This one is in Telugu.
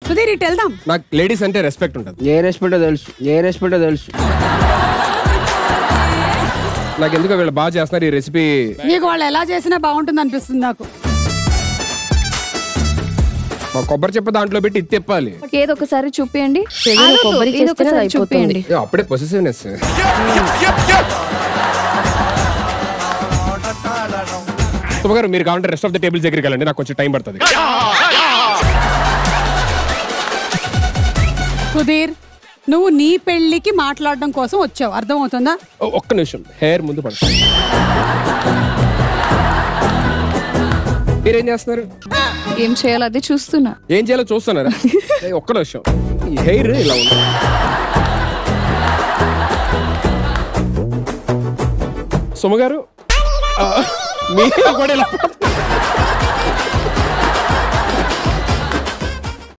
సుధీర్ ఇటు వెళ్దాం. నాకు లేడీస్ అంటే రెస్పెక్ట్ ఉంటుంది. ఏ రెస్పెక్టో తెలుసు. నాకు ఎందుకో వీళ్ళు బాగా చేస్తున్నారు ఈ రెసిపీ. నీకు వాళ్ళు ఎలా చేసినా బాగుంటుంది అనిపిస్తుంది నాకు. మా కొబ్బరి చెప్ప దాంట్లో పెట్టి ఇది తిప్పాలి. ఏదో ఒకసారి చూపియండి. చూపియండి. అప్పుడే పొసెసివ్నెస్. సుమగారు మీరు కావాలంటే రెస్ట్ ఆఫ్ ద టేబుల్స్ దగ్గరికి వెళ్ళండి, నాకు కొంచెం టైం పడుతుంది. సుధీర్, నువ్వు నీ పెళ్లికి మాట్లాడడం కోసం వచ్చావు, అర్థమవుతుందా? ఒక్క నిమిషం, హెయిర్ ముందు పడుతుంది. మీరేం చేస్తున్నారు? ఏం చేయాలో అది చూస్తున్నా. ఏం చేయాలో చూస్తున్నారా? ఒక్క నిమిషం, ఈ హెయిర్ ఇలా ఉంది. సుమగారు మీరు కూడా ఇలా